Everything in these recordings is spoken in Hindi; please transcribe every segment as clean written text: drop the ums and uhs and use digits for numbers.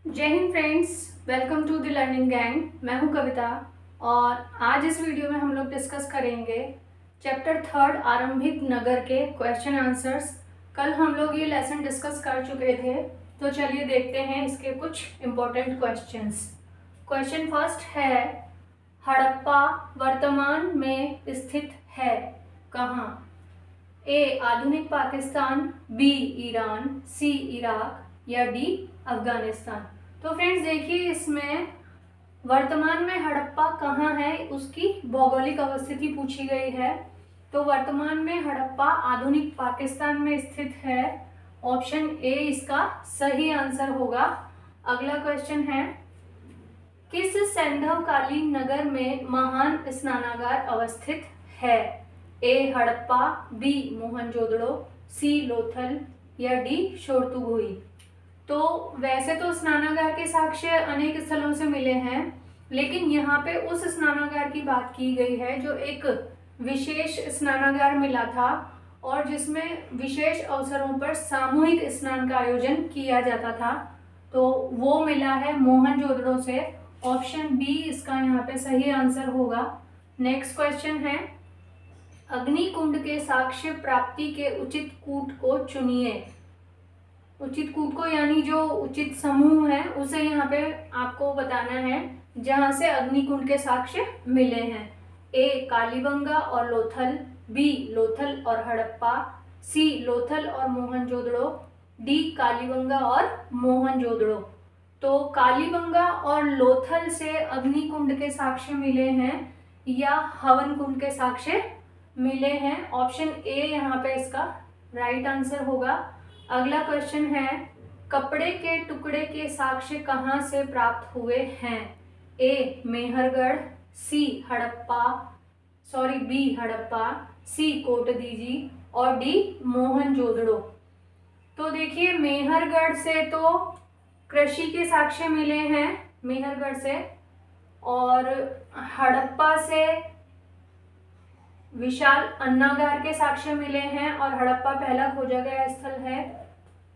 जय हिंद friends, welcome to the learning gang. मैं हूं कविता और आज इस वीडियो में हम लोग डिस्कस करेंगे चैप्टर 3 आरंभिक नगर के क्वेश्चन आंसर्स। कल हम लोग ये लेसन डिस्कस कर चुके थे, तो चलिए देखते हैं इसके कुछ इम्पोर्टेंट क्वेश्चंस। क्वेश्चन फर्स्ट है, हड़प्पा वर्तमान में स्थित है कहाँ? ए आधुनिक पाकिस्तान, बी ईरान, सी इराक या डी अफगानिस्तान। तो फ्रेंड्स देखिए, इसमें वर्तमान में हड़प्पा कहाँ है उसकी भौगोलिक अवस्थिति पूछी गई है। तो वर्तमान में हड़प्पा आधुनिक पाकिस्तान में स्थित है। ऑप्शन ए इसका सही आंसर होगा। अगला क्वेश्चन है, किस सैंधवकालीन नगर में महान स्नानागार अवस्थित है? ए हड़प्पा, बी मोहनजोदड़ो, सी लोथल या डी शोरतुगोई। तो वैसे तो स्नानागार के साक्ष्य अनेक स्थलों से मिले हैं, लेकिन यहाँ पे उस स्नानागार की बात की गई है जो एक विशेष स्नानागार मिला था और जिसमें विशेष अवसरों पर सामूहिक स्नान का आयोजन किया जाता था। तो वो मिला है मोहनजोदड़ो से। ऑप्शन बी इसका यहाँ पे सही आंसर होगा। नेक्स्ट क्वेश्चन है, अग्निकुंड के साक्ष्य प्राप्ति के उचित कूट को चुनिए। उचित कूट को यानी जो उचित समूह है उसे यहाँ पे आपको बताना है जहां से अग्निकुंड के साक्ष्य मिले हैं। ए कालीबंगा और लोथल, बी लोथल और हड़प्पा, सी लोथल और मोहनजोदड़ो, डी कालीबंगा और मोहनजोदड़ो। तो कालीबंगा और लोथल से अग्निकुंड के साक्ष्य मिले हैं या हवन कुंड के साक्ष्य मिले हैं। ऑप्शन ए यहाँ पे इसका राइट आंसर होगा। अगला क्वेश्चन है, कपड़े के टुकड़े के साक्ष्य कहाँ से प्राप्त हुए हैं? ए मेहरगढ़, बी हड़प्पा, सी कोटदीजी और डी मोहनजोदड़ो। तो देखिए, मेहरगढ़ से तो कृषि के साक्ष्य मिले हैं मेहरगढ़ से, और हड़प्पा से विशाल अन्नागार के साक्ष्य मिले हैं और हड़प्पा पहला खोजा गया स्थल है।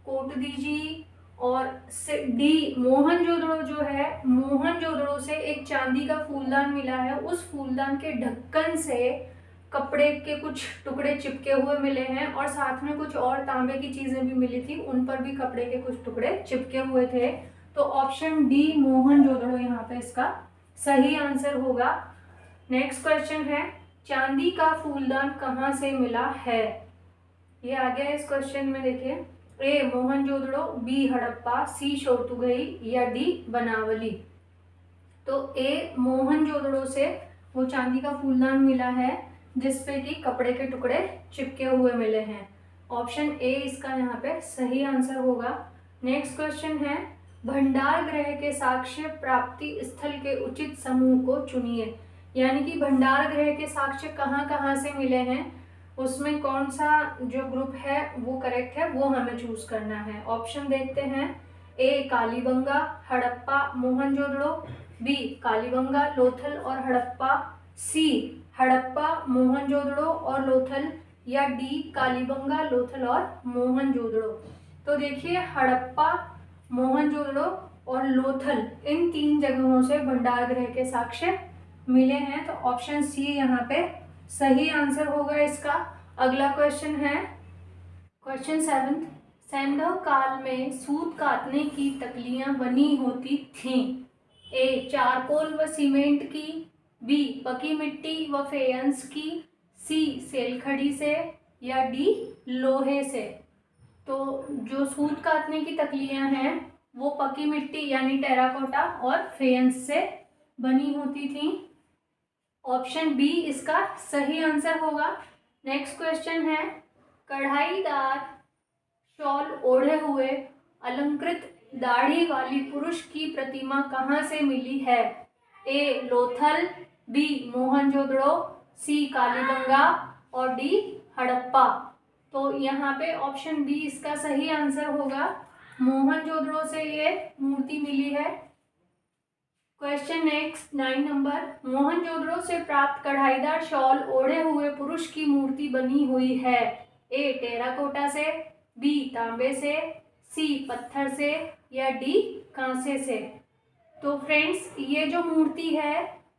कोटदीजी और डी मोहनजोदड़ो जो है, मोहनजोदड़ो से एक चांदी का फूलदान मिला है। उस फूलदान के ढक्कन से कपड़े के कुछ टुकड़े चिपके हुए मिले हैं और साथ में कुछ और तांबे की चीजें भी मिली थी, उन पर भी कपड़े के कुछ टुकड़े चिपके हुए थे। तो ऑप्शन डी मोहनजोदड़ो यहाँ पे इसका सही आंसर होगा। नेक्स्ट क्वेश्चन है, चांदी का फूलदान कहाँ से मिला है? ये आ गया इस क्वेश्चन में। देखिए, ए मोहनजोदड़ो, बी हड़प्पा, सी शोरतुगई या डी बनावली। तो ए मोहनजोदड़ो से वो चांदी का फूलदान मिला है जिसपे कि कपड़े के टुकड़े चिपके हुए मिले हैं। ऑप्शन ए इसका यहाँ पे सही आंसर होगा। नेक्स्ट क्वेश्चन है, भंडार गृह के साक्ष्य प्राप्ति स्थल के उचित समूह को चुनिए। यानी कि भंडार गृह के साक्ष्य कहाँ कहाँ से मिले हैं, उसमें कौन सा जो ग्रुप है वो करेक्ट है, वो हमें चूज करना है। ऑप्शन देखते हैं, ए कालीबंगा, हड़प्पा, मोहनजोदड़ो, बी कालीबंगा, लोथल और हड़प्पा, सी हड़प्पा, मोहनजोदड़ो और लोथल या डी कालीबंगा, लोथल और मोहनजोदड़ो। तो देखिए, हड़प्पा, मोहनजोदड़ो और लोथल, इन तीन जगहों से भंडार गृह के साक्ष्य मिले हैं। तो ऑप्शन सी यहाँ पे सही आंसर होगा इसका। अगला क्वेश्चन है, क्वेश्चन 7, सैंधव काल में सूत काटने की तकलियां बनी होती थीं। ए चारकोल व सीमेंट की, बी पकी मिट्टी व फेयंस की, सी सेलखड़ी से या डी लोहे से। तो जो सूत काटने की तकलियां हैं वो पकी मिट्टी यानी टेराकोटा और फेयंस से बनी होती थी। ऑप्शन बी इसका सही आंसर होगा। नेक्स्ट क्वेश्चन है, कढ़ाईदार शॉल ओढ़े हुए अलंकृत दाढ़ी वाली पुरुष की प्रतिमा कहाँ से मिली है? ए लोथल, बी मोहनजोदड़ो, सी कालीबंगा और डी हड़प्पा। तो यहाँ पे ऑप्शन बी इसका सही आंसर होगा। मोहनजोदड़ो से ये मूर्ति मिली है। क्वेश्चन नेक्स्ट 9 नंबर, मोहनजोदड़ो से प्राप्त कढ़ाईदार शॉल ओढ़े हुए पुरुष की मूर्ति बनी हुई है। ए टेराकोटा से, बी तांबे से, सी पत्थर से, या डी कांसे से। तो फ्रेंड्स ये जो मूर्ति है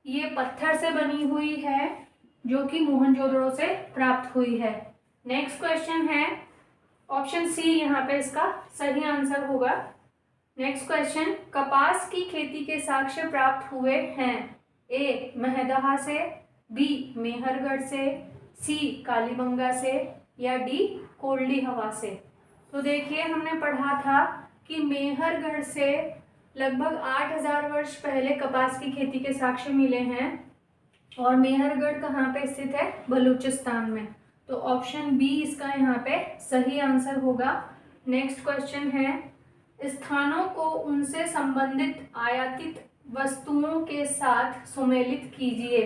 ये पत्थर से बनी हुई है जो कि मोहनजोदड़ो से प्राप्त हुई है। नेक्स्ट क्वेश्चन है ऑप्शन सी यहाँ पे इसका सही आंसर होगा। नेक्स्ट क्वेश्चन, कपास की खेती के साक्ष्य प्राप्त हुए हैं। ए महदहा से, बी मेहरगढ़ से, सी कालीबंगा से, या डी कोल्डी हवा से। तो देखिए हमने पढ़ा था कि मेहरगढ़ से लगभग 8000 वर्ष पहले कपास की खेती के साक्ष्य मिले हैं और मेहरगढ़ कहाँ पे स्थित है, बलूचिस्तान में। तो ऑप्शन बी इसका यहाँ पे सही आंसर होगा। नेक्स्ट क्वेश्चन है, स्थानों को उनसे संबंधित आयातित वस्तुओं के साथ सुमेलित कीजिए।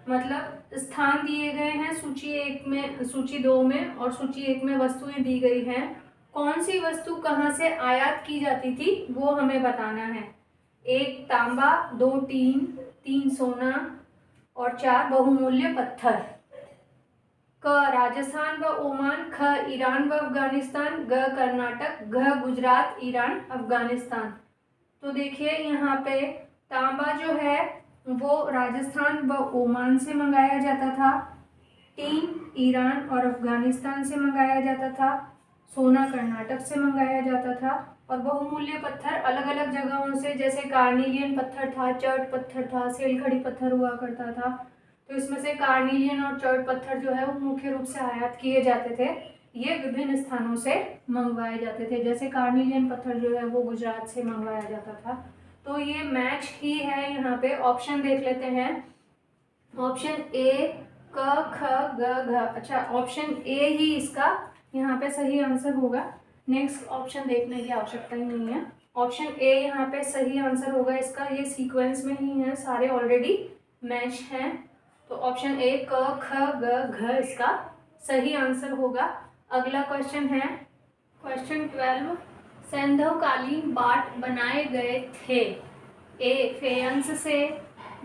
मतलब स्थान दिए गए हैं सूची 1 में, सूची 2 में और सूची 1 में वस्तुएं दी गई हैं। कौन सी वस्तु कहाँ से आयात की जाती थी वो हमें बताना है। 1 तांबा, 2 टीन, 3 सोना और 4 बहुमूल्य पत्थर। क राजस्थान व ओमान, ख ईरान व अफगानिस्तान, ग कर्नाटक, घ गुजरात, ईरान, अफगानिस्तान। तो देखिए यहाँ पे तांबा जो है वो राजस्थान व ओमान से मंगाया जाता था, टीन ईरान और अफगानिस्तान से मंगाया जाता था, सोना कर्नाटक से मंगाया जाता था और बहुमूल्य पत्थर अलग अलग जगहों से, जैसे कार्निलियन पत्थर था, चर्ट पत्थर था, सेलखड़ी पत्थर हुआ करता था। तो इसमें से कार्निलियन और चर्ट पत्थर जो है वो मुख्य रूप से आयात किए जाते थे। ये विभिन्न स्थानों से मंगवाए जाते थे, जैसे कार्निलियन पत्थर जो है वो गुजरात से मंगवाया जाता था। तो ये मैच ही है यहाँ पे। ऑप्शन देख लेते हैं। ऑप्शन ए क ख ग घ। अच्छा, ऑप्शन ए ही इसका यहाँ पे सही आंसर होगा। नेक्स्ट ऑप्शन देखने की आवश्यकता ही नहीं है। ऑप्शन ए यहाँ पे सही आंसर होगा इसका। ये सीक्वेंस में ही है, सारे ऑलरेडी मैच हैं। तो ऑप्शन ए क ख ग घ इसका सही आंसर होगा। अगला क्वेश्चन है क्वेश्चन 12, सैंधवकालीन बाट बनाए गए थे। ए फेयंस से,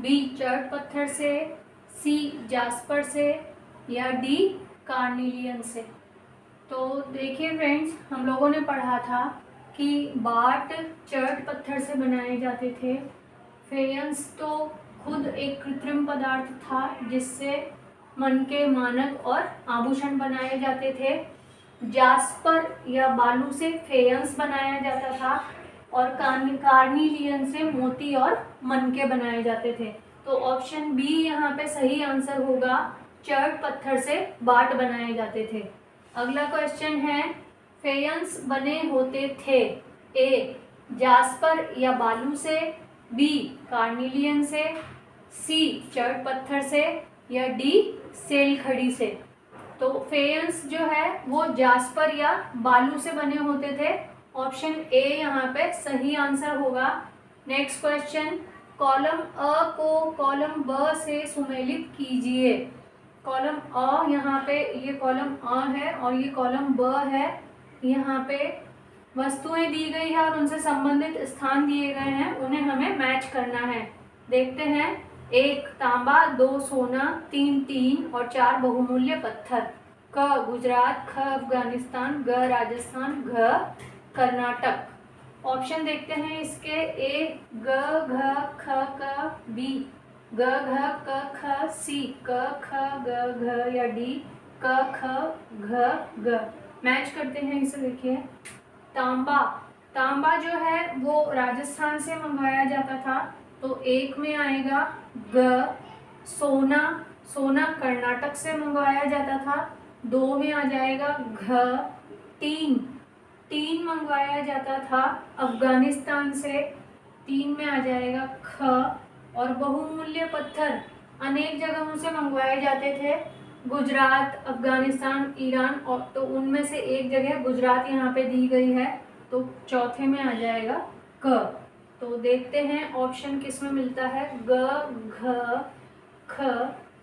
बी चर्ट पत्थर से, सी जास्पर से, या डी कार्निलियन से। तो देखिए फ्रेंड्स, हम लोगों ने पढ़ा था कि बाट चर्ट पत्थर से बनाए जाते थे। फेयंस तो खुद एक कृत्रिम पदार्थ था जिससे मन के मानक और आभूषण बनाए जाते थे। जास्पर या बालू से फेयंस बनाया जाता था और कार्निलियन से मोती और मनके बनाए जाते थे। तो ऑप्शन बी यहाँ पे सही आंसर होगा। चर्ट पत्थर से बाट बनाए जाते थे। अगला क्वेश्चन है, फेयंस बने होते थे। ए जास्पर या बालू से, बी कार्निलियन से, सी चर्ट पत्थर से, या डी सेलखड़ी से। तो फेयंस जो है वो जास्पर या बालू से बने होते थे। ऑप्शन ए यहाँ पे सही आंसर होगा। नेक्स्ट क्वेश्चन, कॉलम अ को कॉलम ब से सुमेलित कीजिए। कॉलम अ यहाँ पे, ये कॉलम अ है और ये कॉलम ब है। यहाँ पे वस्तुएं दी गई है और उनसे संबंधित स्थान दिए गए हैं, उन्हें हमें मैच करना है। देखते हैं। 1 तांबा, 2 सोना, 3 टीन और 4 बहुमूल्य पत्थर। क गुजरात, ख अफगानिस्तान, ग राजस्थान, घ कर्नाटक। ऑप्शन देखते हैं इसके। ए ग घ ख क, बी ग घ क ख, सी क ख ग घ, या डी क ख घ ग। मैच करते हैं इसे। देखिए तांबा, तांबा जो है वो राजस्थान से मंगवाया जाता था, तो 1 में आएगा ग। सोना, सोना कर्नाटक से मंगवाया जाता था, 2 में आ जाएगा घ। टीन, टीन मंगवाया जाता था अफगानिस्तान से, 3 में आ जाएगा ख। और बहुमूल्य पत्थर अनेक जगहों से मंगवाए जाते थे, गुजरात, अफगानिस्तान, ईरान, और तो उनमें से एक जगह गुजरात यहाँ पे दी गई है, तो चौथे में आ जाएगा क। तो देखते हैं ऑप्शन किस में मिलता है। ग घ ख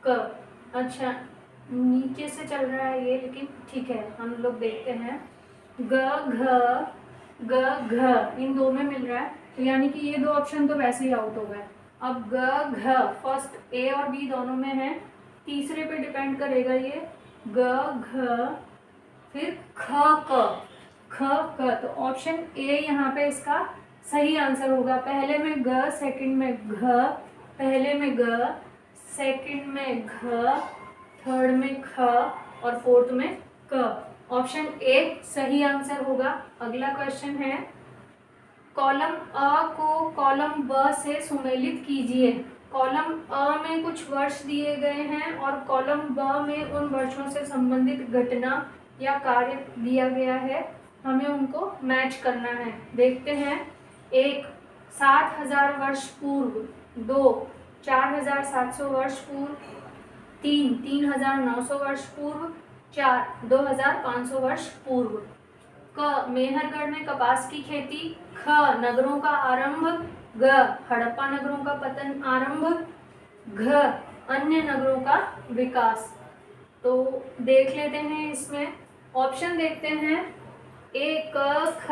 क। अच्छा, नीचे से चल रहा है ये, लेकिन ठीक है हम लोग देखते हैं। ग घ ग घ इन 2 में मिल रहा है, तो यानी कि ये 2 ऑप्शन तो वैसे ही आउट हो गए। अब ग घ फर्स्ट ए और बी दोनों में है, तीसरे पे डिपेंड करेगा ये। ग घ फिर ख क। ख क, तो ऑप्शन ए यहाँ पे इसका सही आंसर होगा। पहले में ग, सेकंड में घ, पहले में ग, सेकंड में घ, थर्ड में ख और फोर्थ में क। ऑप्शन ए सही आंसर होगा। अगला क्वेश्चन है, कॉलम अ को कॉलम ब से सुमेलित कीजिए। कॉलम अ में कुछ वर्ष दिए गए हैं और कॉलम ब में उन वर्षों से संबंधित घटना या कार्य दिया गया है, हमें उनको मैच करना है। देखते हैं। 1 7,000 वर्ष पूर्व, 2 4,700 वर्ष पूर्व, 3 3,900 वर्ष पूर्व, 4 2,500 वर्ष पूर्व। क मेहरगढ़ में कपास की खेती, ख नगरों का आरंभ, ग हड़प्पा नगरों का पतन आरंभ, घ अन्य नगरों का विकास। तो देख लेते हैं, इसमें ऑप्शन देखते हैं। ए क ख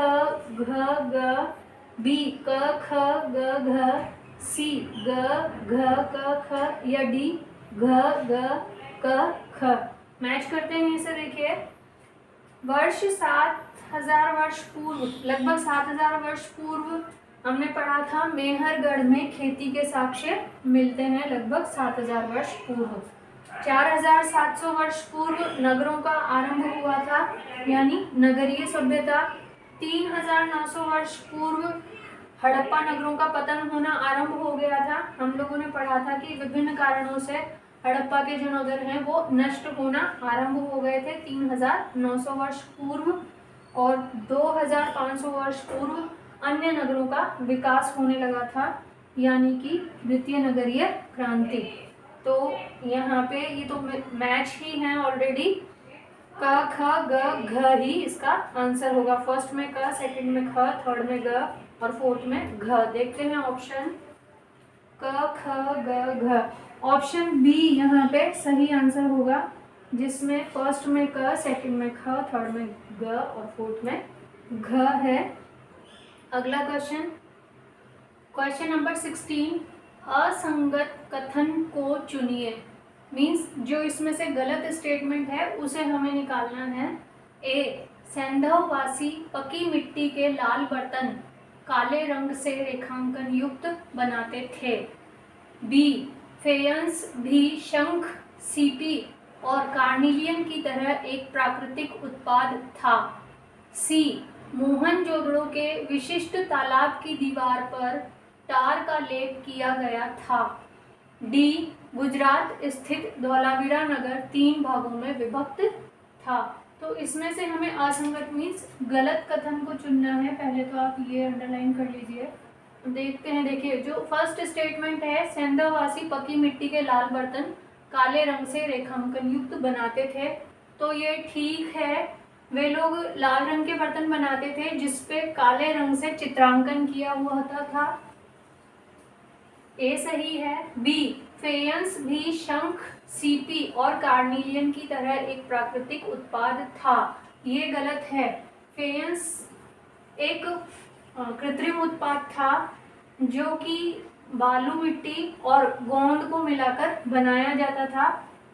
घ ग, बी क ख ग घ, सी ग घ क ख या डी घ ग क ख। मैच करते हैं इसे। देखिए, वर्ष 7,000 वर्ष पूर्व, लगभग 7,000 वर्ष पूर्व हमने पढ़ा था मेहरगढ़ में खेती के साक्ष्य मिलते हैं, लगभग 7,000 वर्ष पूर्व। 4,700 वर्ष पूर्व नगरों का आरंभ हुआ था, यानी नगरीय सभ्यता। 3,900 वर्ष पूर्व हड़प्पा नगरों का पतन होना आरंभ हो गया था। हम लोगों ने पढ़ा था कि विभिन्न कारणों से हड़प्पा के जो नगर हैं वो नष्ट होना आरंभ हो गए थे 3,900 वर्ष पूर्व। और 2,500 वर्ष पूर्व अन्य नगरों का विकास होने लगा था, यानी कि द्वितीय नगरीय क्रांति। तो यहाँ पे ये तो मैच ही है ऑलरेडी। क ख ग घ ही इसका आंसर होगा। फर्स्ट में क, सेकंड में ख, थर्ड में ग और फोर्थ में घ। देखते हैं ऑप्शन क ख ग घ। ऑप्शन बी यहाँ पे सही आंसर होगा, जिसमें फर्स्ट में क, सेकंड में ख, थर्ड में ग और फोर्थ में घ है। अगला क्वेश्चन, क्वेश्चन नंबर 16, असंगत कथन को चुनिए। मीन्स जो इसमें से गलत स्टेटमेंट है उसे हमें निकालना है। ए सैंधववासी पकी मिट्टी के लाल बर्तन काले रंग से रेखांकन युक्त बनाते थे। बी फेयंस भी शंख, सीपी और कार्निलियन की तरह एक प्राकृतिक उत्पाद था। सी मोहनजोदड़ो के विशिष्ट तालाब की दीवार पर टार का लेप किया गया था। डी गुजरात स्थित धौलावीरा नगर 3 भागों में विभक्त था। तो इसमें से हमें असंगत मीन्स गलत कथन को चुनना है। पहले तो आप ये अंडरलाइन कर लीजिए। देखते हैं। देखिए, जो फर्स्ट स्टेटमेंट है, सैंधववासी पकी मिट्टी के लाल बर्तन काले रंग से रेखांकन युक्त बनाते थे, तो ये ठीक है। वे लोग लाल रंग के बर्तन बनाते थे जिसपे काले रंग से चित्रांकन किया हुआ होता था। ए सही है। बी फेयंस भी शंख, सीपी और कार्निलियन की तरह एक प्राकृतिक उत्पाद था, ये गलत है। फेयंस एक कृत्रिम उत्पाद था जो कि बालू मिट्टी और गोंद को मिलाकर बनाया जाता था,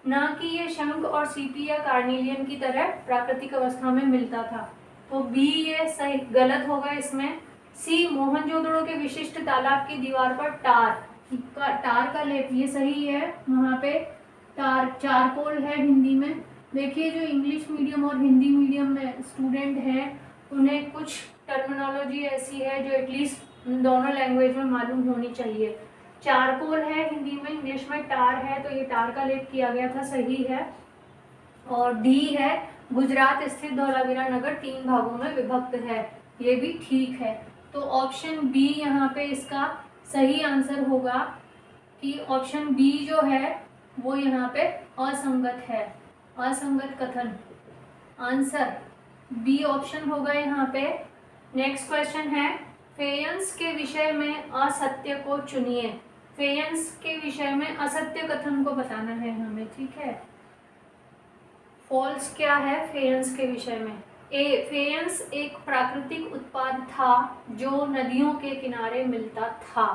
न कि ये शंख और सीपी या कार्निलियन की तरह प्राकृतिक अवस्था में मिलता था। तो बी ये सही गलत होगा इसमें। सी मोहनजोदड़ो के विशिष्ट तालाब की दीवार पर टार का लेप, ये सही है। वहाँ पे चारकोल है हिंदी में। देखिए, जो इंग्लिश मीडियम और हिंदी मीडियम में स्टूडेंट हैं उन्हें कुछ टर्मिनोलॉजी ऐसी है जो एटलीस्ट दोनों लैंग्वेज में मालूम होनी चाहिए। चारकोल है हिंदी में, इंग्लिश में टार है, तो ये टार का लेप किया गया था, सही है। और डी है गुजरात स्थित धौलावीरा नगर 3 भागों में विभक्त है, ये भी ठीक है। तो ऑप्शन बी यहाँ पे इसका सही आंसर होगा कि ऑप्शन बी जो है वो यहाँ पे असंगत है, असंगत कथन। आंसर बी ऑप्शन होगा यहाँ पे। नेक्स्ट क्वेश्चन है, फेयंस के विषय में असत्य को चुनिए। फेयंस के विषय में असत्य कथन को बताना है हमें, ठीक है। फॉल्स क्या है फेयंस के विषय में? ए फेयंस एक प्राकृतिक उत्पाद था जो नदियों के किनारे मिलता था।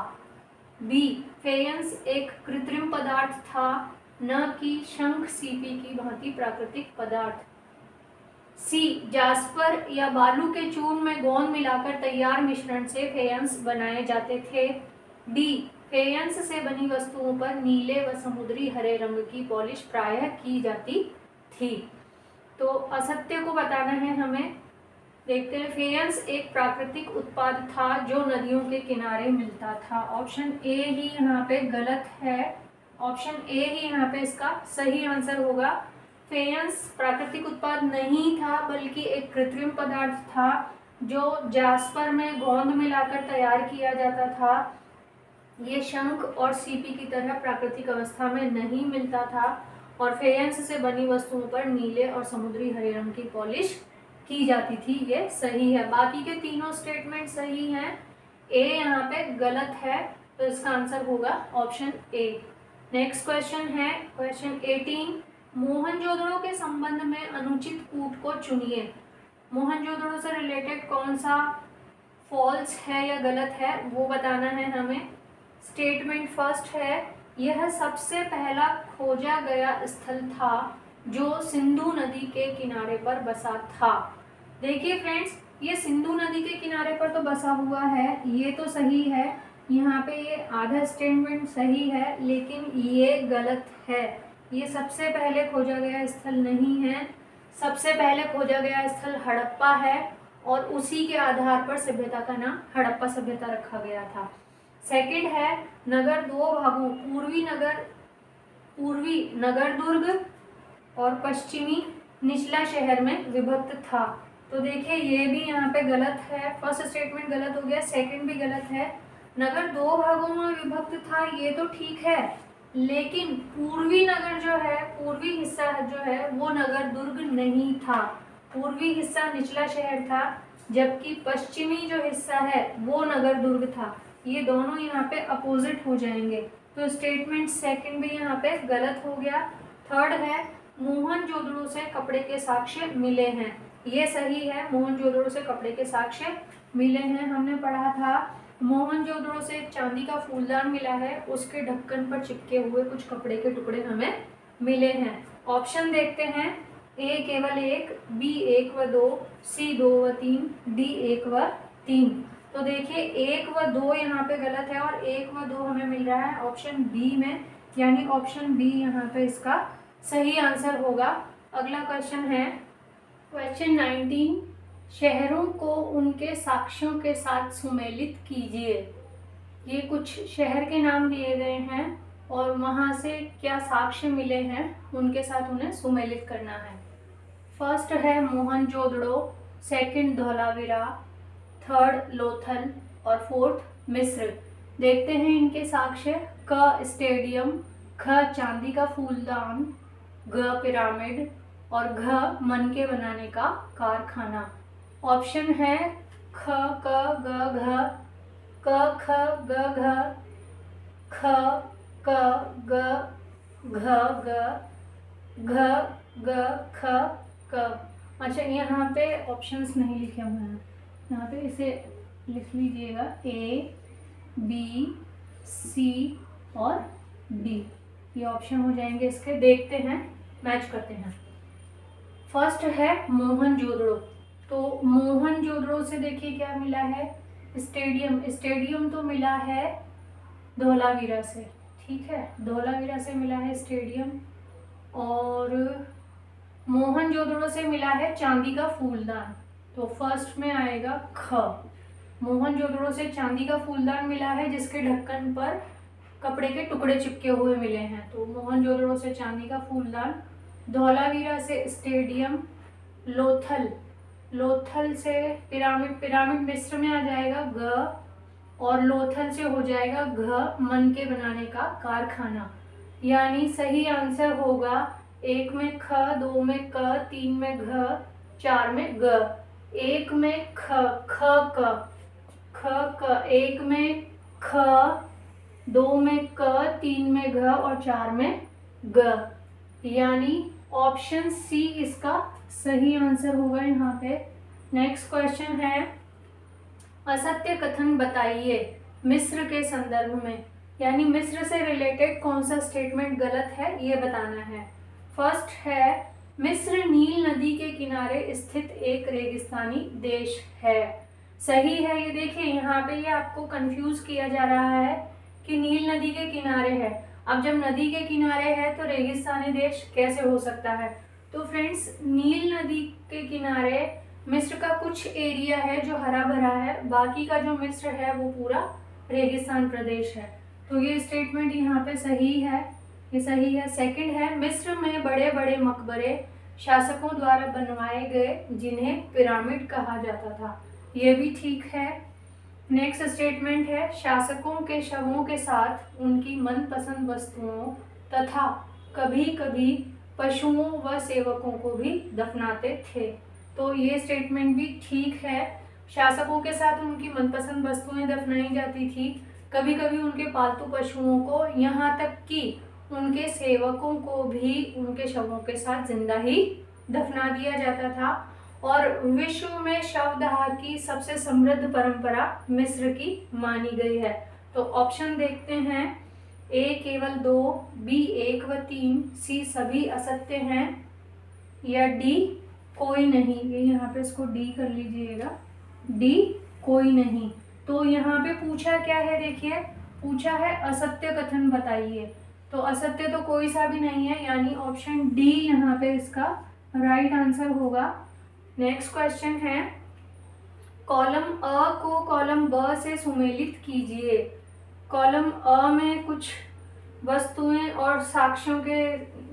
बी फेयंस एक कृत्रिम पदार्थ था, न कि शंख सीपी की भांति प्राकृतिक पदार्थ। सी जास्पर या बालू के चूर्ण में गोंद मिलाकर तैयार मिश्रण से फेयंस बनाए जाते थे। डी फेयंस से बनी वस्तुओं पर नीले व समुद्री हरे रंग की पॉलिश प्रायः की जाती थी। तो असत्य को बताना है हमें। देखते हैं, फेयंस एक प्राकृतिक उत्पाद था जो नदियों के किनारे मिलता था। ऑप्शन ए ही यहाँ पे गलत है। ऑप्शन ए ही यहाँ पे इसका सही आंसर होगा। फेयंस प्राकृतिक उत्पाद नहीं था बल्कि एक कृत्रिम पदार्थ था जो जास्पर में गोंद मिलाकर तैयार किया जाता था। ये शंख और सीपी की तरह प्राकृतिक अवस्था में नहीं मिलता था और फेयंस से बनी वस्तुओं पर नीले और समुद्री हरे रंग की पॉलिश की जाती थी। ये सही है। बाकी के तीनों स्टेटमेंट सही हैं। ए यहाँ पे गलत है, तो इसका आंसर होगा ऑप्शन ए। नेक्स्ट क्वेश्चन है क्वेश्चन 18। मोहनजोदड़ो के संबंध में अनुचित कूट को चुनिए। मोहनजोदड़ो से रिलेटेड कौन सा फॉल्स है या गलत है वो बताना है हमें। स्टेटमेंट फर्स्ट है, यह सबसे पहला खोजा गया स्थल था जो सिंधु नदी के किनारे पर बसा था। देखिए फ्रेंड्स, ये सिंधु नदी के किनारे पर तो बसा हुआ है, ये तो सही है। यहाँ पे ये आधा स्टेटमेंट सही है लेकिन ये गलत है। ये सबसे पहले खोजा गया स्थल नहीं है। सबसे पहले खोजा गया स्थल हड़प्पा है और उसी के आधार पर सभ्यता का नाम हड़प्पा सभ्यता रखा गया था। सेकंड है, नगर दो भागों पूर्वी नगर दुर्ग और पश्चिमी निचला शहर में विभक्त था। तो देखिए ये भी यहाँ पे गलत है। फर्स्ट स्टेटमेंट गलत हो गया, सेकंड भी गलत है। नगर दो भागों में विभक्त था ये तो ठीक है, लेकिन पूर्वी नगर जो है, पूर्वी हिस्सा जो है वो नगर दुर्ग नहीं था। पूर्वी हिस्सा निचला शहर था जबकि पश्चिमी जो हिस्सा है वो नगर दुर्ग था। ये दोनों यहाँ पे अपोजिट हो जाएंगे, तो स्टेटमेंट सेकंड भी यहाँ पे गलत हो गया। थर्ड है, मोहनजोदड़ो से कपड़े के साक्ष्य मिले हैं। ये सही है, मोहनजोदड़ो से कपड़े के साक्ष्य मिले हैं। हमने पढ़ा था मोहनजोदड़ो से चांदी का फूलदान मिला है, उसके ढक्कन पर चिपके हुए कुछ कपड़े के टुकड़े हमें मिले हैं। ऑप्शन देखते हैं, ए केवल 1, बी 1 व 2, सी 2 व 3, डी 1 व 3। तो देखिए 1 व 2 यहाँ पे गलत है और 1 व 2 हमें मिल रहा है ऑप्शन बी में, यानी ऑप्शन बी यहाँ पे इसका सही आंसर होगा। अगला क्वेश्चन है क्वेश्चन 19। शहरों को उनके साक्ष्यों के साथ सुमेलित कीजिए। ये कुछ शहर के नाम दिए गए हैं और वहाँ से क्या साक्ष्य मिले हैं उनके साथ उन्हें सुमेलित करना है। फर्स्ट है मोहनजोदड़ो, सेकंड धौलावीरा, थर्ड लोथल और फोर्थ मिस्र। देखते हैं इनके साक्ष्य। क स्टेडियम, ख चांदी का फूलदान, ग पिरामिड और घ मन के बनाने का कारखाना। ऑप्शन है ख क ग घ, क ख ग घ, ख क ग घ ग, घ ग ख क। अच्छा, यहाँ पे ऑप्शंस नहीं लिखे हुए हैं, यहाँ पे इसे लिख लीजिएगा ए बी सी और डी, ये ऑप्शन हो जाएंगे इसके। देखते हैं, मैच करते हैं। फर्स्ट है मोहनजोदड़ो, तो मोहनजोदड़ो से देखिए क्या मिला है, स्टेडियम। स्टेडियम तो मिला है धौलावीरा से, ठीक है, धौलावीरा से मिला है स्टेडियम। और मोहनजोदड़ो से मिला है चांदी का फूलदान, तो फर्स्ट में आएगा ख। मोहनजोदड़ो से चांदी का फूलदान मिला है जिसके ढक्कन पर कपड़े के टुकड़े चिपके हुए मिले हैं, तो मोहनजोदड़ो से चांदी का फूलदान। धौलावीरा से स्टेडियम, लोथल से पिरामिड, पिरामिड मिस्र में आ जाएगा ग, और लोथल से हो जाएगा घ मन के बनाने का कारखाना। यानी सही आंसर होगा 1 में ख, 2 में क, 3 में घ, 4 में ग। 1 में ख, ख क, 1 में ख, 2 में क, 3 में घ और 4 में ग, यानी ऑप्शन सी इसका सही आंसर होगा यहाँ पे। नेक्स्ट क्वेश्चन है, असत्य कथन बताइए मिस्र के संदर्भ में, यानी मिस्र से रिलेटेड कौन सा स्टेटमेंट गलत है ये बताना है। फर्स्ट है मिस्र नील नदी के किनारे स्थित एक रेगिस्तानी देश है। सही है। ये देखिए यहाँ पे ये आपको कंफ्यूज किया जा रहा है कि नील नदी के किनारे है। अब जब नदी के किनारे है तो रेगिस्तानी देश कैसे हो सकता है। तो फ्रेंड्स, नील नदी के किनारे मिस्र का कुछ एरिया है जो हरा भरा है, बाकी का जो मिस्र है वो पूरा रेगिस्तान प्रदेश है। तो ये स्टेटमेंट यहाँ पे सही है, ये सही है। सेकंड है, मिस्र में बड़े बड़े मकबरे शासकों द्वारा बनवाए गए जिन्हें पिरामिड कहा जाता था। ये भी ठीक है। नेक्स्ट स्टेटमेंट है, शासकों के शवों के साथ उनकी मनपसंद वस्तुओं तथा कभी कभी पशुओं व सेवकों को भी दफनाते थे। तो ये स्टेटमेंट भी ठीक है। शासकों के साथ उनकी मनपसंद वस्तुएं दफनाई जाती थी, कभी कभी उनके पालतू पशुओं को, यहाँ तक कि उनके सेवकों को भी उनके शवों के साथ जिंदा ही दफना दिया जाता था। और विश्व में शवदाह की सबसे समृद्ध परंपरा मिस्र की मानी गई है। तो ऑप्शन देखते हैं, ए केवल 2, बी 1 व 3, सी सभी असत्य हैं, या डी कोई नहीं। ये यहाँ पे इसको डी कर लीजिएगा, डी कोई नहीं। तो यहाँ पे पूछा क्या है, देखिए पूछा है असत्य कथन बताइए। तो असत्य तो कोई सा भी नहीं है, यानी ऑप्शन डी यहाँ पे इसका राइट आंसर होगा। नेक्स्ट क्वेश्चन है, कॉलम अ को कॉलम ब से सुमेलित कीजिए। कॉलम अ में कुछ वस्तुएं और साक्ष्यों के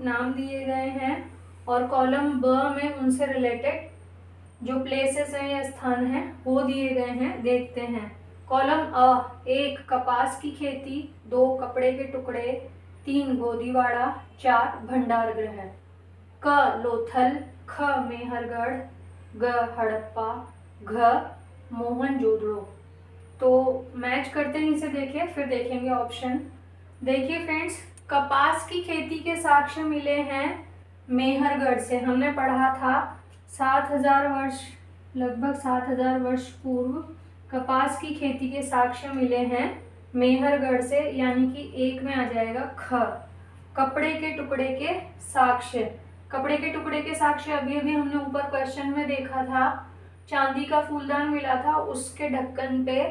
नाम दिए गए हैं और कॉलम ब में उनसे रिलेटेड जो प्लेसेस हैं या स्थान हैं वो दिए गए हैं। देखते हैं। कॉलम अ, 1 कपास की खेती, 2 कपड़े के टुकड़े, 3 गोदीवाड़ा, 4 भंडार गृह। क लोथल, ख मेहरगढ़, ग हड़प्पा, घ मोहनजोदड़ो। तो मैच करते हैं इसे, देखिए फिर देखेंगे ऑप्शन। देखिए फ्रेंड्स, कपास की खेती के साक्ष्य मिले हैं मेहरगढ़ से। हमने पढ़ा था 7000 वर्ष, लगभग 7000 वर्ष पूर्व कपास की खेती के साक्ष्य मिले हैं मेहरगढ़ से, यानी कि 1 में आ जाएगा ख। कपड़े के टुकड़े के साक्ष्य, कपड़े के टुकड़े के साक्ष्य अभी अभी हमने ऊपर क्वेश्चन में देखा था, चांदी का फूलदान मिला था, उसके ढक्कन पे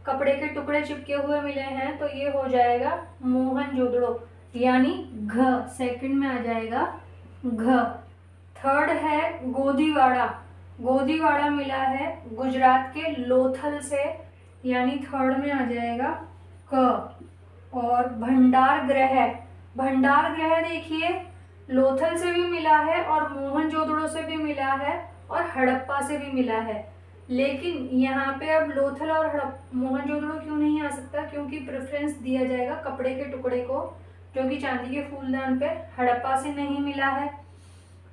कपड़े के टुकड़े चिपके हुए मिले हैं, तो ये हो जाएगा मोहनजोदड़ो, यानी घ, सेकंड में आ जाएगा घ। थर्ड है गोदीवाड़ा, गोदीवाड़ा मिला है गुजरात के लोथल से, यानी थर्ड में आ जाएगा क। और भंडार गृह, भंडार गृह देखिए लोथल से भी मिला है और मोहनजोदड़ो से भी मिला है और हड़प्पा से भी मिला है। लेकिन यहाँ पे अब लोथल और मोहनजोदड़ो क्यों नहीं आ सकता, क्योंकि प्रेफरेंस दिया जाएगा कपड़े के टुकड़े को, जो कि चांदी के फूलदान पे हड़प्पा से नहीं मिला है।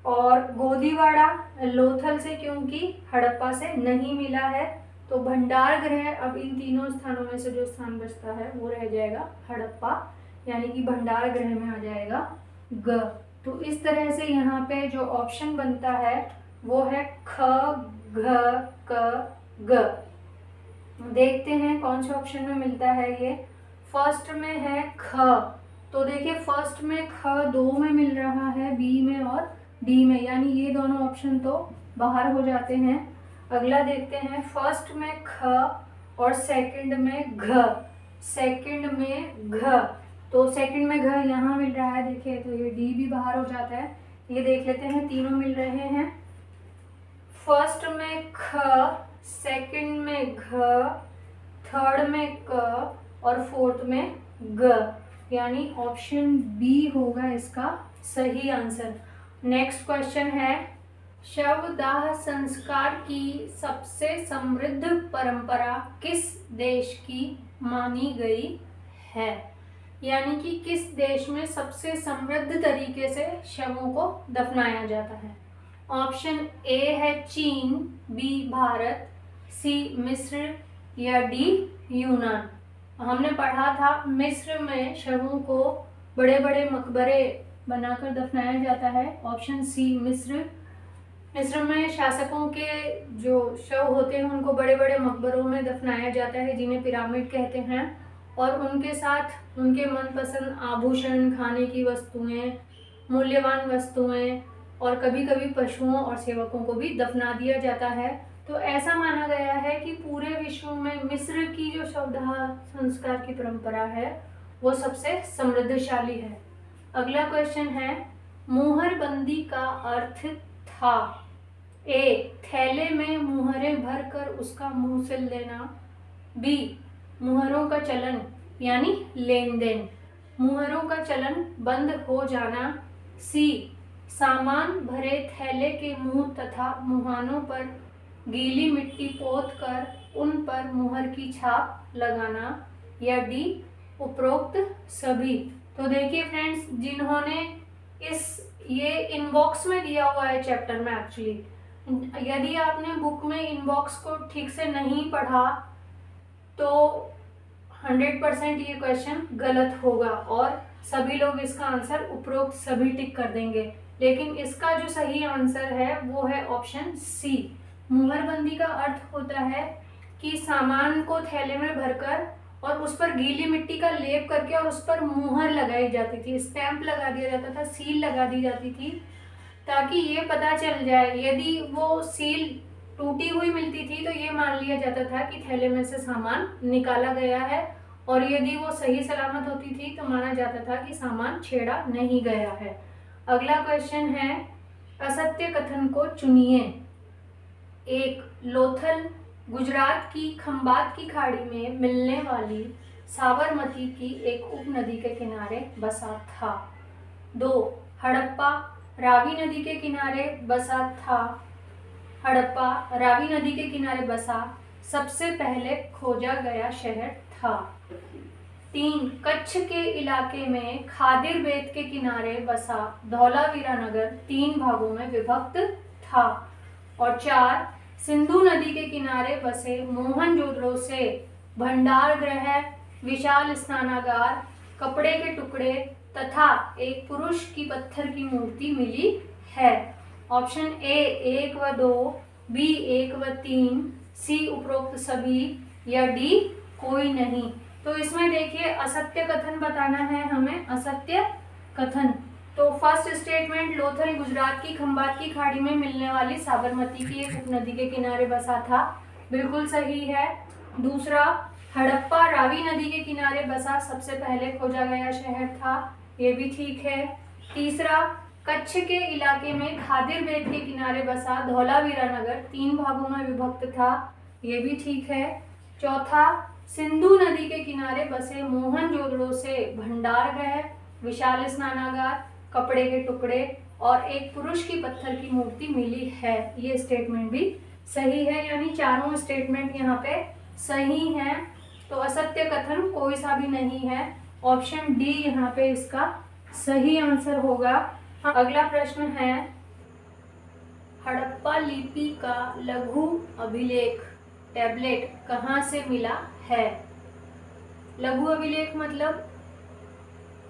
और गोदीवाड़ा लोथल से, क्योंकि हड़प्पा से नहीं मिला है। तो भंडार गृह, अब इन तीनों स्थानों में से जो स्थान बचता है वो रह जाएगा हड़प्पा, यानी कि भंडार गृह में आ जाएगा ग। तो इस तरह से यहाँ पे जो ऑप्शन बनता है वो है ख, घ, क, ग। देखते हैं कौन से ऑप्शन में मिलता है ये। फर्स्ट में है ख, तो देखिए फर्स्ट में ख 2 में मिल रहा है, बी में और डी में, यानी ये दोनों ऑप्शन तो बाहर हो जाते हैं। अगला देखते हैं, फर्स्ट में ख और सेकंड में घ, सेकंड में घ, तो सेकंड में घ यहाँ मिल रहा है, देखिए तो ये डी भी बाहर हो जाता है। ये देख लेते हैं, तीनों मिल रहे हैं, फर्स्ट में ख, सेकंड में घ, थर्ड में क और फोर्थ में ग, यानी ऑप्शन बी होगा इसका सही आंसर। नेक्स्ट क्वेश्चन है, शवदाह संस्कार की सबसे समृद्ध परंपरा किस देश की मानी गई है, यानी कि किस देश में सबसे समृद्ध तरीके से शवों को दफनाया जाता है। ऑप्शन ए है चीन, बी भारत, सी मिस्र या डी यूनान। हमने पढ़ा था मिस्र में शवों को बड़े बड़े मकबरे बनाकर दफनाया जाता है। ऑप्शन सी मिस्र, मिस्र में शासकों के जो शव होते हैं उनको बड़े बड़े मकबरों में दफनाया जाता है, जिन्हें पिरामिड कहते हैं, और उनके साथ उनके मनपसंद आभूषण, खाने की वस्तुएं, मूल्यवान वस्तुएं, और कभी कभी पशुओं और सेवकों को भी दफना दिया जाता है। तो ऐसा माना गया है कि पूरे विश्व में मिस्र की जो शवदाह संस्कार की परंपरा है वो सबसे समृद्धशाली है। अगला क्वेश्चन है, मुहरबंदी का अर्थ था। ए, थैले में मुहरें भरकर उसका मुंह सिल देना। बी, मुहरों का चलन यानी लेन देन, मुहरों का चलन बंद हो जाना। सी, सामान भरे थैले के मुंह तथा मुहानों पर गीली मिट्टी पोत कर उन पर मुहर की छाप लगाना। या डी, उपरोक्त सभी। तो देखिए फ्रेंड्स, जिन्होंने ये इनबॉक्स में दिया हुआ है चैप्टर में, एक्चुअली यदि आपने बुक में इनबॉक्स को ठीक से नहीं पढ़ा तो 100% ये क्वेश्चन गलत होगा और सभी लोग इसका आंसर उपरोक्त सभी टिक कर देंगे। लेकिन इसका जो सही आंसर है वो है ऑप्शन सी। मुहरबंदी का अर्थ होता है कि सामान को थैले में भरकर और उस पर गीली मिट्टी का लेप करके और उस पर मुहर लगाई जाती थी, स्टैंप लगा दिया जाता था, सील लगा दी जाती थी, ताकि ये पता चल जाए यदि वो सील टूटी हुई मिलती थी तो ये मान लिया जाता था कि थैले में से सामान निकाला गया है, और यदि वो सही सलामत होती थी तो माना जाता था कि सामान छेड़ा नहीं गया है। अगला क्वेश्चन है, असत्य कथन को चुनिए। एक, लोथल गुजरात की खंबात की खाड़ी में मिलने वाली साबरमती की एक उपनदी के किनारे बसा था। 2, हड़प्पा रावी नदी के किनारे बसा था। हड़प्पा रावी नदी के किनारे बसा सबसे पहले खोजा गया शहर था। 3, कच्छ के इलाके में खादिर बेत के किनारे बसा धौलावीरा नगर 3 भागों में विभक्त था। और 4, सिंधु नदी के किनारे बसे मोहनजोदड़ो से भंडार गृह, विशाल स्नानागार, कपड़े के टुकड़े तथा एक पुरुष की पत्थर की मूर्ति मिली है। ऑप्शन ए 1 व 2, बी 1 व 3, सी उपरोक्त सभी, या डी कोई नहीं। तो इसमें देखिए असत्य कथन बताना है हमें, असत्य कथन। तो फर्स्ट स्टेटमेंट, लोथल गुजरात की खंबात की खाड़ी में मिलने वाली साबरमती की एक उपनदी के किनारे बसा था, बिल्कुल सही है। दूसरा, हड़प्पा रावी नदी के किनारे बसा सबसे पहले खोजा गया शहर था, ये भी ठीक है। तीसरा, कच्छ के इलाके में खादिर बेत के किनारे बसा धौलावीरा नगर 3 भागों में विभक्त था, ये भी ठीक है। चौथा, सिंधु नदी के किनारे बसे मोहनजोदड़ो से भंडार गृह, विशाल स्नानागार, कपड़े के टुकड़े और एक पुरुष की पत्थर की मूर्ति मिली है, ये स्टेटमेंट भी सही है। यानी चारों स्टेटमेंट यहाँ पे सही हैं। तो असत्य कथन कोई सा भी नहीं है, ऑप्शन डी यहाँ पे इसका सही आंसर होगा। अगला प्रश्न है, हड़प्पा लिपि का लघु अभिलेख टैबलेट कहाँ से मिला है? लघु अभिलेख मतलब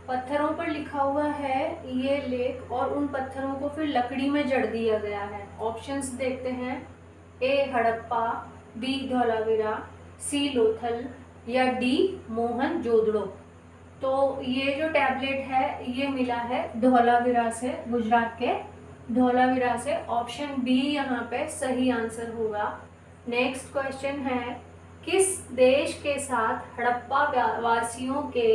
पत्थरों पर लिखा हुआ है ये लेख और उन पत्थरों को फिर लकड़ी में जड़ दिया गया है। ऑप्शंस देखते हैं, ए हड़प्पा, बी धौलावीरा, सी लोथल, या डी मोहनजोदड़ो। तो ये जो टैबलेट है ये मिला है धौलावीरा से, गुजरात के धौलावीरा से। ऑप्शन बी यहाँ पे सही आंसर होगा। नेक्स्ट क्वेश्चन है, किस देश के साथ हड़प्पा वासियों के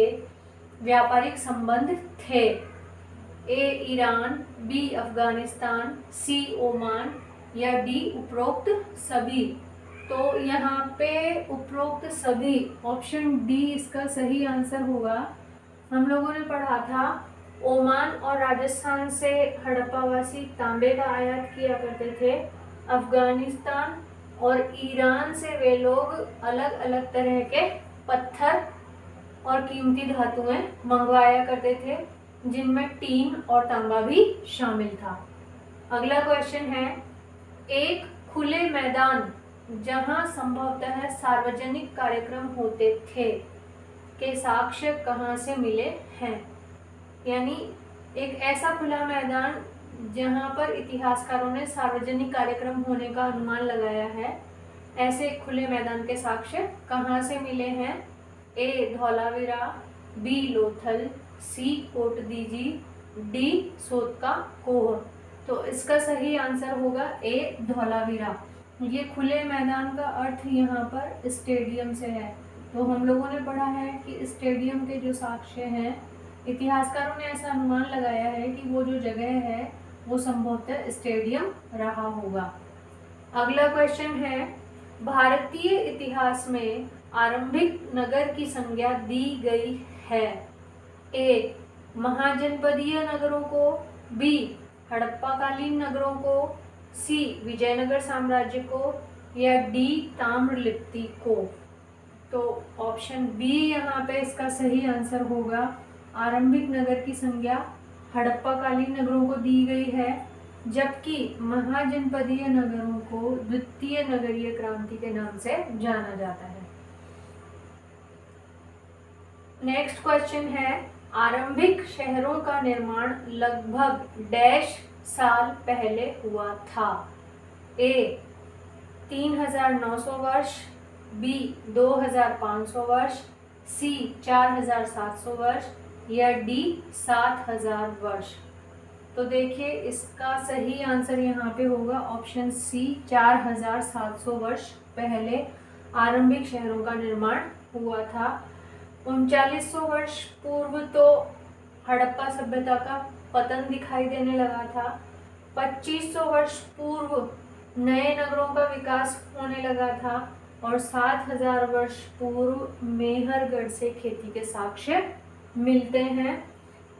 व्यापारिक संबंध थे? ए ईरान, बी अफगानिस्तान, सी ओमान, या डी उपरोक्त सभी। तो यहाँ पे उपरोक्त सभी, ऑप्शन डी इसका सही आंसर होगा। हम लोगों ने पढ़ा था ओमान और राजस्थान से हड़प्पावासी तांबे का आयात किया करते थे। अफगानिस्तान और ईरान से वे लोग अलग अलग तरह के पत्थर और कीमती धातुएं मंगवाया करते थे, जिनमें टीन और तांबा भी शामिल था। अगला क्वेश्चन है, एक खुले मैदान जहां संभवतः सार्वजनिक कार्यक्रम होते थे के साक्ष्य कहां से मिले हैं? यानी एक ऐसा खुला मैदान जहां पर इतिहासकारों ने सार्वजनिक कार्यक्रम होने का अनुमान लगाया है, ऐसे खुले मैदान के साक्ष्य कहां से मिले हैं? ए धौलावीरा, बी लोथल, सी कोटदीजी, डी सोत का कोह। तो इसका सही आंसर होगा ए धौलावीरा। ये खुले मैदान का अर्थ यहाँ पर स्टेडियम से है। तो हम लोगों ने पढ़ा है कि स्टेडियम के जो साक्ष्य हैं, इतिहासकारों ने ऐसा अनुमान लगाया है कि वो जो जगह है वो संभवतः स्टेडियम रहा होगा। अगला क्वेश्चन है, भारतीय इतिहास में आरंभिक नगर की संज्ञा दी गई है। ए महाजनपदीय नगरों को, बी हड़प्पाकालीन नगरों को, सी विजयनगर साम्राज्य को, या डी ताम्रलिप्ति को। तो ऑप्शन बी यहाँ पे इसका सही आंसर होगा। आरंभिक नगर की संज्ञा हड़प्पाकालीन नगरों को दी गई है, जबकि महाजनपदीय नगरों को द्वितीय नगरीय क्रांति के नाम से जाना जाता है। नेक्स्ट क्वेश्चन है, आरंभिक शहरों का निर्माण लगभग डैश साल पहले हुआ था। ए 3900 वर्ष, बी 2500 वर्ष, सी 4700 वर्ष, या डी 7000 वर्ष। तो देखिए इसका सही आंसर यहाँ पे होगा ऑप्शन सी 4700 वर्ष पहले आरंभिक शहरों का निर्माण हुआ था। 3900 वर्ष पूर्व तो हड़प्पा सभ्यता का पतन दिखाई देने लगा था। 2500 वर्ष पूर्व नए नगरों का विकास होने लगा था और 7000 वर्ष पूर्व मेहरगढ़ से खेती के साक्ष्य मिलते हैं।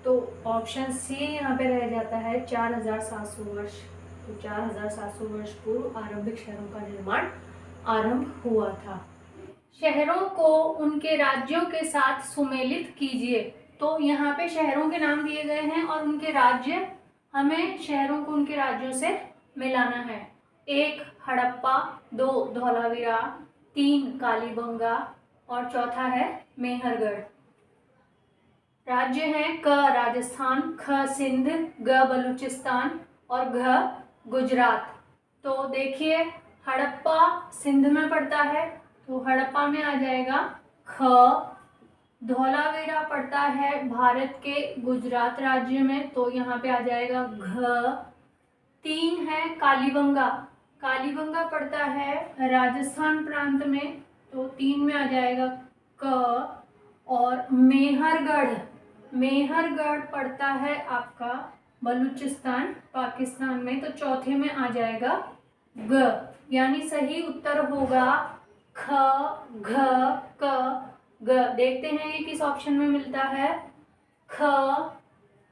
तो ऑप्शन सी यहाँ पे रह जाता है 4700 वर्ष। तो 4700 वर्ष पूर्व आरंभिक शहरों का निर्माण आरंभ हुआ था। शहरों को उनके राज्यों के साथ सुमेलित कीजिए। तो यहाँ पे शहरों के नाम दिए गए हैं और उनके राज्य, हमें शहरों को उनके राज्यों से मिलाना है। 1 हड़प्पा, 2 धौलावीरा, 3 कालीबंगा और चौथा है मेहरगढ़। राज्य हैं क राजस्थान, ख सिंध, ग बलूचिस्तान और घ गुजरात। तो देखिए हड़प्पा सिंध में पड़ता है तो हड़प्पा में आ जाएगा ख। धौलावीरा पड़ता है भारत के गुजरात राज्य में तो यहाँ पे आ जाएगा घ। 3 है कालीबंगा, कालीबंगा पड़ता है राजस्थान प्रांत में तो 3 में आ जाएगा क। और मेहरगढ़, मेहरगढ़ पड़ता है आपका बलूचिस्तान पाकिस्तान में तो चौथे में आ जाएगा ग। यानी सही उत्तर होगा ख, घ, क, ग। देखते हैं ये किस ऑप्शन में मिलता है। ख,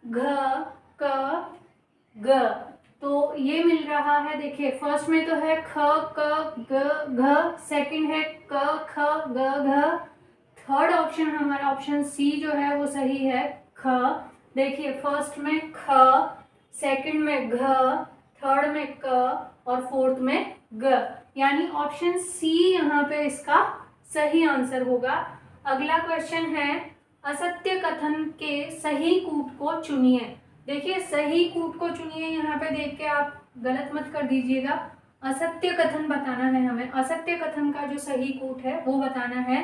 घ, क, ग। तो ये मिल रहा है, देखिए फर्स्ट में तो है ख, क, ग, घ, सेकंड है क, ख, ग, घ। थर्ड ऑप्शन हमारा ऑप्शन सी जो है वो सही है ख। देखिए फर्स्ट में ख, सेकंड में घ, थर्ड में क और फोर्थ में ग। यानी ऑप्शन सी यहाँ पे इसका सही आंसर होगा। अगला क्वेश्चन है, असत्य कथन के सही कूट को चुनिए। देखिए सही कूट को चुनिए, यहाँ पे देख के आप गलत मत कर दीजिएगा। असत्य कथन बताना है हमें। असत्य कथन का जो सही कूट है वो बताना है।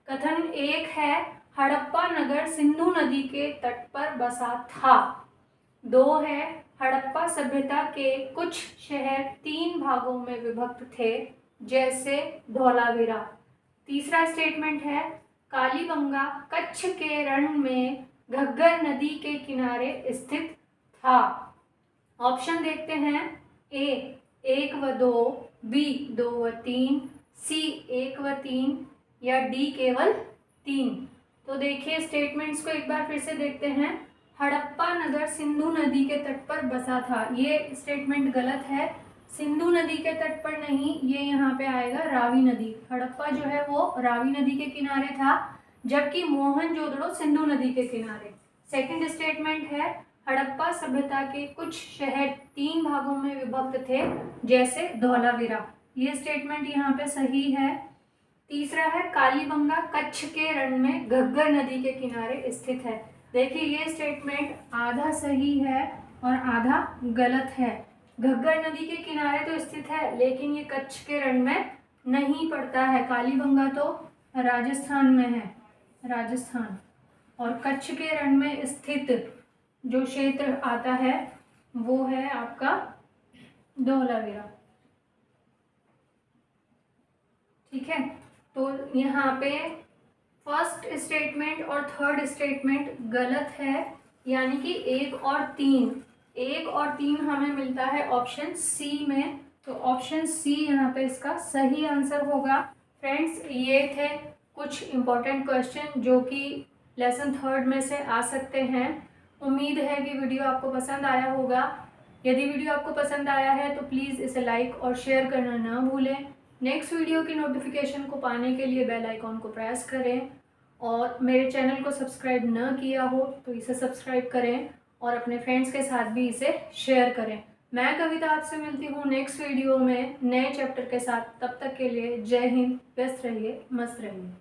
कथन 1 है हड़प्पा नगर सिंधु नदी के तट पर बसा था। 2 है हड़प्पा सभ्यता के कुछ शहर 3 भागों में विभक्त थे जैसे धौलावीरा। तीसरा स्टेटमेंट है कालीबंगा कच्छ के रण में घग्गर नदी के किनारे स्थित था। ऑप्शन देखते हैं। ए 1 व 2, बी 2 व 3, सी 1 व 3 या डी केवल 3। तो देखिए स्टेटमेंट्स को एक बार फिर से देखते हैं। हड़प्पा नगर सिंधु नदी के तट पर बसा था, ये स्टेटमेंट गलत है। सिंधु नदी के तट पर नहीं, ये यहाँ पे आएगा रावी नदी। हड़प्पा जो है वो रावी नदी के किनारे था जबकि मोहनजोदड़ो सिंधु नदी के किनारे। सेकंड स्टेटमेंट है हड़प्पा सभ्यता के कुछ शहर 3 भागों में विभक्त थे जैसे धौलावीरा। ये स्टेटमेंट यहाँ पे सही है। तीसरा है कालीबंगा कच्छ के रण में घग्गर नदी के किनारे स्थित है। देखिए ये स्टेटमेंट आधा सही है और आधा गलत है। घग्गर नदी के किनारे तो स्थित है लेकिन ये कच्छ के रण में नहीं पड़ता है। कालीबंगा तो राजस्थान में है, राजस्थान। और कच्छ के रण में स्थित जो क्षेत्र आता है वो है आपका धौलावीरा। ठीक है, तो यहाँ पे फर्स्ट स्टेटमेंट और थर्ड स्टेटमेंट गलत है, यानी कि 1 और 3 हमें मिलता है ऑप्शन सी में। तो ऑप्शन सी यहाँ पे इसका सही आंसर होगा। फ्रेंड्स, ये थे कुछ इम्पोर्टेंट क्वेश्चन जो कि लेसन थर्ड में से आ सकते हैं। उम्मीद है कि वीडियो आपको पसंद आया होगा। यदि वीडियो आपको पसंद आया है तो प्लीज़ इसे लाइक और शेयर करना ना भूलें। नेक्स्ट वीडियो की नोटिफिकेशन को पाने के लिए बेल आइकॉन को प्रेस करें, और मेरे चैनल को सब्सक्राइब न किया हो तो इसे सब्सक्राइब करें और अपने फ्रेंड्स के साथ भी इसे शेयर करें। मैं कविता आपसे मिलती हूँ नेक्स्ट वीडियो में नए चैप्टर के साथ। तब तक के लिए जय हिंद, व्यस्त रहिए, मस्त रहिए।